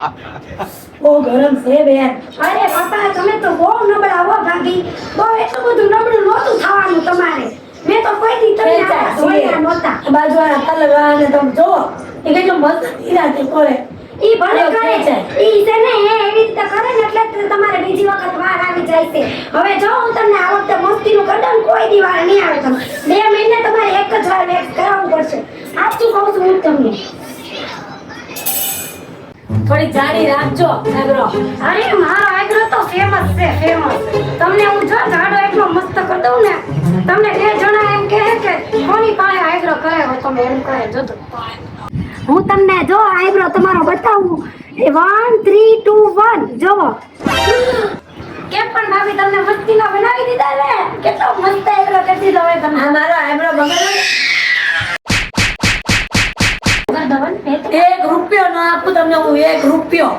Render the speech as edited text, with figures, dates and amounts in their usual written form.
બહુ ગરમ છે બેન. અરે પપ્પા તમે તો બહુ નબળા હો ભાભી. બહુ એટલું બધું નબળું નહોતું થવાનું તમારે. મેં તો કોઈ દી તમને આવા જોયા નહોતા. બાજુવાળા કલરવાળાને તમે જોવો એ કેટલું મસ્ત ઈરાદે કરે. ઈ ભલે કરે છે. ઈ છે ને એવી રીતે કરે ને એટલે જ તમારે બીજી વખત વાર આવી જાય છે. હવે જો હું તમને આ વખતે મસ્તીનું કરી દઉં કોઈ દી વાર નહીં આવે તમને. 2 મહિને તમારે એક જ વાર વેક્સ કરાવવું પડશે. સાચું કહું છું હું તમને. થોડી જાડી રાખજો નગરો. અરે મારો આઈબ્રો તો ફેમસ છે ફેમસ. તમને હું જો જાડો આઈબ્રો મસ્ત કરી દઉં ને તમને 2 જણા એમ કહે કે કોની પાસે આઈબ્રો કરાવ્યો તમે એમ કહે જોજો. હું તમને જો આઈબ્રો તમારો બતાવું 1 3 2 1 જોવો. કેમ પણ ભાભી તમને મસ્તીનો બનાવી દીધા ને કેટલો મસ્ત આઈબ્રો કરી દીધો હવે તમે. આ મારો આઈબ્રો બગાડો. 1 રૂપિયો ન આપું તમને હું 1 રૂપિયો.